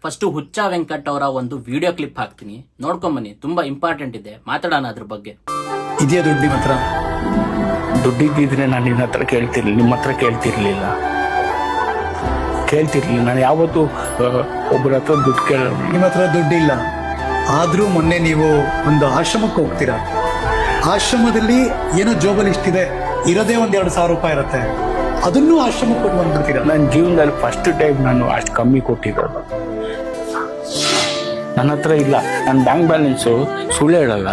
First Huccha Venkat ಅವರ ಒಂದು video clip ಹಾಕ್ತೀನಿ, ನೋಡ್ಕೊಂಬನ್ನಿ. ತುಂಬಾ ಇಂಪಾರ್ಟೆಂಟ್ ಇದೆ, ಮಾತಾಡೋಣ ಅದ್ರ ಬಗ್ಗೆ. ಇದೆಯಾ ದುಡ್ಡು ನಿಮ್ಮ ಹತ್ರ? ದುಡ್ಡಿದ್ದಿದ್ರೆ ನಾನು ನಿನ್ನ ಹತ್ರ ಕೇಳ್ತಿರ್ಲಿಲ್ಲ, ನಿಮ್ಮ ಹತ್ರ ಕೇಳ್ತಿರ್ಲಿಲ್ಲ. ನಾನು ಯಾವತ್ತು ಒಬ್ಬರ ಹತ್ರ ದುಡ್ಡು ಕೇಳ. ನಿಮ್ಮ ಹತ್ರ ದುಡ್ಡಿಲ್ಲ, ಆದ್ರೂ ಮೊನ್ನೆ ನೀವು ಒಂದು ಆಶ್ರಮಕ್ಕೆ ಹೋಗ್ತೀರಾ. ಆಶ್ರಮದಲ್ಲಿ ಏನೋ ಜೋಬಲ್ ಇಷ್ಟಿದೆ, ಇರೋದೇ ₹2,000 ಇರುತ್ತೆ, ಅದನ್ನೂ ಆಶ್ರಮಕ್ಕೆ ಕೊಟ್ಟು ಬಂದ್ಬಿಡ್ತೀರಾ. ನನ್ನ ಜೀವನದಲ್ಲಿ ಫಸ್ಟ್ ಟೈಮ್ ನಾನು ಅಷ್ಟು ಕಮ್ಮಿ ಕೊಟ್ಟಿರೋದು. ನನ್ನ ಹತ್ರ ಇಲ್ಲ, ನನ್ನ ಬ್ಯಾಂಕ್ ಬ್ಯಾಲೆನ್ಸು ಸುಳ್ಳು ಹೇಳಲ್ಲ,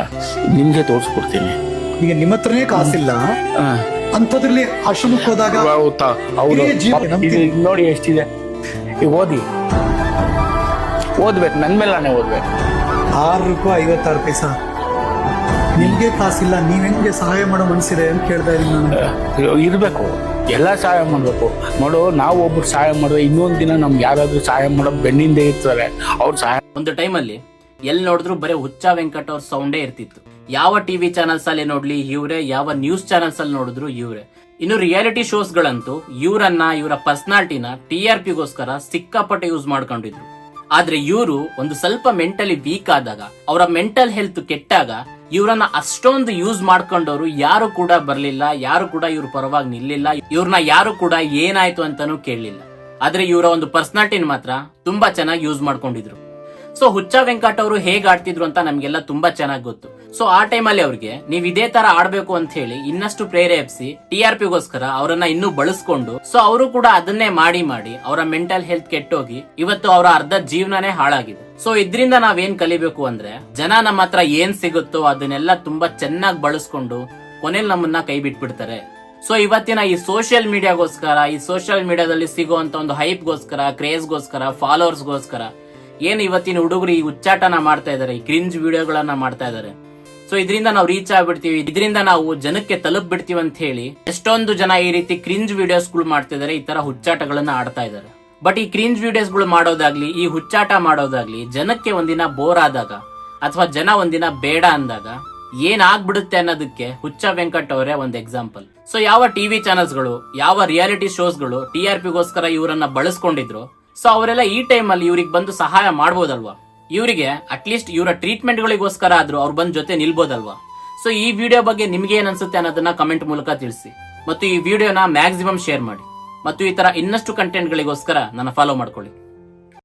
ನಿಮ್ಗೆ ತೋರಿಸ್ಕೊಡ್ತೀನಿ. ಈಗ ನಿಮ್ಮ ಹತ್ರನೇ ಕಾಸಿಲ್ಲ, ಅಂಥದ್ರಲ್ಲಿ ಆಶ್ರಮಕ್ಕೆ ಹೋದಾಗ ಹೌದು, ಇದು ನೋಡಿ ಎಷ್ಟಿದೆ. ಈಗ ಓದ್ಬೇಕು, ನನ್ನ ಮೇಲೆ ನಾನೇ ಓದ್ಬೇಕು. ₹6.56 ಸರ್, ನಿಮ್ಗೆ ಕಾಸಿಲ್ಲ, ನೀವ್ ಹೆಂಗೆ ಸಹಾಯ ಮಾಡೋ ಮನ್ಸಿದೆ ಅಂತ ಕೇಳ್ತಾ ಇದ್ದೀನಿ ನಾನು. ಇರ್ಬೇಕು, ಎಲ್ಲ ಸಹಾಯ ಮಾಡ್ಬೇಕು. ನೋಡು, ನಾವು ಒಬ್ರು ಸಹಾಯ ಮಾಡಿದ್ರೆ ಇನ್ನೊಂದ್ ದಿನ ನಮ್ಗೆ ಯಾರಾದ್ರೂ ಸಹಾಯ ಮಾಡೋ ಬೆನ್ನಿಂದ ಇರ್ತಾರೆ ಅವ್ರ ಸಹಾಯ. ಒಂದು ಟೈಮಲ್ಲಿ ಎಲ್ಲಿ ನೋಡಿದ್ರು ಬರೀ ಹುಚ್ಚ ವೆಂಕಟ್ ಅವ್ರ ಸೌಂಡೇ ಇರ್ತಿತ್ತು. ಯಾವ ಟಿವಿ ಚಾನಲ್ಸ್ ಅಲ್ಲಿ ನೋಡ್ಲಿ ಇವ್ರೆ, ಯಾವ ನ್ಯೂಸ್ ಚಾನಲ್ಸ್ ಅಲ್ಲಿ ನೋಡಿದ್ರು ಇವ್ರೆ. ಇನ್ನು ರಿಯಾಲಿಟಿ ಶೋಸ್ ಗಳಂತೂ ಇವರನ್ನ, ಇವರ ಪರ್ಸನಾಲಿಟಿನ TRPಗೋಸ್ಕರ ಸಿಕ್ಕಾಪಟ್ಟೆ ಯೂಸ್ ಮಾಡ್ಕೊಂಡಿದ್ರು. ಆದ್ರೆ ಇವರು ಒಂದು ಸ್ವಲ್ಪ ಮೆಂಟಲಿ ವೀಕ್ ಆದಾಗ, ಅವರ ಮೆಂಟಲ್ ಹೆಲ್ತ್ ಕೆಟ್ಟಾಗ ಇವ್ರನ್ನ ಅಷ್ಟೊಂದು ಯೂಸ್ ಮಾಡ್ಕೊಂಡವ್ರು ಯಾರು ಕೂಡ ಬರ್ಲಿಲ್ಲ, ಯಾರು ಕೂಡ ಇವ್ರ ಪರವಾಗಿ ನಿಲ್ಲಿಲ್ಲ, ಇವ್ರನ್ನ ಯಾರು ಕೂಡ ಏನಾಯ್ತು ಅಂತಾನೂ ಕೇಳಲಿಲ್ಲ. ಆದ್ರೆ ಇವರ ಒಂದು ಪರ್ಸನಾಲಿಟಿನ ಮಾತ್ರ ತುಂಬಾ ಚೆನ್ನಾಗಿ ಯೂಸ್ ಮಾಡ್ಕೊಂಡಿದ್ರು. ಸೊ ಹುಚ್ಚ ವೆಂಕಟ್ ಅವರು ಹೇಗ್ ಆಡ್ತಿದ್ರು ಅಂತ ನಮ್ಗೆಲ್ಲ ತುಂಬಾ ಚೆನ್ನಾಗಿ ಗೊತ್ತು. ಸೊ ಆ ಟೈಮಲ್ಲಿ ಅವ್ರಿಗೆ ನೀವ್ ಇದೇ ತರ ಆಡ್ಬೇಕು ಅಂತ ಹೇಳಿ ಇನ್ನಷ್ಟು ಪ್ರೇರೇಪಿಸಿ TRPಗೋಸ್ಕರ ಅವರನ್ನ ಇನ್ನೂ ಬಳಸ್ಕೊಂಡು, ಸೊ ಅವರು ಕೂಡ ಅದನ್ನೇ ಮಾಡಿ ಅವರ ಮೆಂಟಲ್ ಹೆಲ್ತ್ ಕೆಟ್ಟೋಗಿ ಇವತ್ತು ಅವರ ಅರ್ಧ ಜೀವನನೇ ಹಾಳಾಗಿದೆ. ಸೊ ಇದ್ರಿಂದ ನಾವೇನ್ ಕಲಿಬೇಕು ಅಂದ್ರೆ, ಜನ ನಮ್ಮ ಹತ್ರ ಏನ್ ಸಿಗುತ್ತೋ ಅದನ್ನೆಲ್ಲ ತುಂಬಾ ಚೆನ್ನಾಗಿ ಬಳಸ್ಕೊಂಡು ಕೊನೆಯಲ್ಲಿ ನಮ್ಮನ್ನ ಕೈ ಬಿಟ್ಬಿಡ್ತಾರೆ. ಸೊ ಇವತ್ತಿನ ಈ ಸೋಷಿಯಲ್ ಮೀಡಿಯಾಗೋಸ್ಕರ, ಈ ಸೋಷಿಯಲ್ ಮೀಡಿಯಾದಲ್ಲಿ ಸಿಗುವಂತ ಒಂದು ಹೈಪ್ಗೋಸ್ಕರ, ಕ್ರೇಜ್ಗೋಸ್ಕರ, ಫಾಲೋವರ್ಸ್ಗೋಸ್ಕರ ಏನ್ ಇವತ್ತಿನ ಹುಡುಗರು ಈ ಹುಚ್ಚಾಟನ ಮಾಡ್ತಾ ಇದಾರೆ, ಈ ಕ್ರಿಂಜ್ ವಿಡಿಯೋಗಳನ್ನ ಮಾಡ್ತಾ ಇದಾರೆ. ಸೊ ಇದರಿಂದ ನಾವು ರೀಚ್ ಆಗ್ಬಿಡ್ತೀವಿ, ಇದರಿಂದ ನಾವು ಜನಕ್ಕೆ ತಲುಪ್ ಬಿಡ್ತೀವಿ ಅಂತ ಹೇಳಿ ಎಷ್ಟೊಂದು ಜನ ಈ ರೀತಿ ಕ್ರಿಂಜ್ ವಿಡಿಯೋಸ್ ಗಳು ಮಾಡ್ತಿದ್ದಾರೆ, ಈ ತರ ಹುಚ್ಚಾಟಗಳನ್ನ ಆಡ್ತಾ ಇದಾರೆ. ಬಟ್ ಈ ಕ್ರಿಂಜ್ ವಿಡಿಯೋಸ್ ಗಳು ಮಾಡೋದಾಗ್ಲಿ, ಈ ಹುಚ್ಚಾಟ ಮಾಡೋದಾಗ್ಲಿ, ಜನಕ್ಕೆ ಒಂದಿನ ಬೋರ್ ಆದಾಗ ಅಥವಾ ಜನ ಒಂದಿನ ಬೇಡ ಅಂದಾಗ ಏನಾಗ್ಬಿಡುತ್ತೆ ಅನ್ನೋದಕ್ಕೆ ಹುಚ್ಚ ವೆಂಕಟ್ ಅವರೇ ಒಂದು ಎಕ್ಸಾಂಪಲ್. ಸೊ ಯಾವ ಟಿವಿ ಚಾನಲ್ಸ್ ಗಳು, ಯಾವ ರಿಯಾಲಿಟಿ ಶೋಸ್ ಗಳು TRPಗೋಸ್ಕರ ಇವರನ್ನ ಬಳಸ್ಕೊಂಡಿದ್ರು, ಸೊ ಅವರೆಲ್ಲ ಈ ಟೈಮ್ ಅಲ್ಲಿ ಇವ್ರಿಗೆ ಬಂದು ಸಹಾಯ ಮಾಡ್ಬೋದಲ್ವಾ? ಇವರಿಗೆ ಅಟ್ಲೀಸ್ಟ್ ಇವರ ಟ್ರೀಟ್ಮೆಂಟ್ ಗಳಿಗೋಸ್ಕರ ಆದ್ರೂ ಅವ್ರು ಬಂದ್ ಜೊತೆ ನಿಲ್ಬೋದಲ್ವಾ? ಸೊ ಈ ವಿಡಿಯೋ ಬಗ್ಗೆ ನಿಮ್ಗೆ ಏನ್ ಅನ್ಸುತ್ತೆ ಅನ್ನೋದನ್ನ ಕಮೆಂಟ್ ಮೂಲಕ ತಿಳಿಸಿ, ಮತ್ತು ಈ ವಿಡಿಯೋನ ಮ್ಯಾಕ್ಸಿಮಮ್ ಶೇರ್ ಮಾಡಿ, ಮತ್ತು ಈ ತರ ಇನ್ನಷ್ಟು ಕಂಟೆಂಟ್ ಗಳಿಗೋಸ್ಕರ ನನ್ನ ಫಾಲೋ ಮಾಡ್ಕೊಳ್ಳಿ.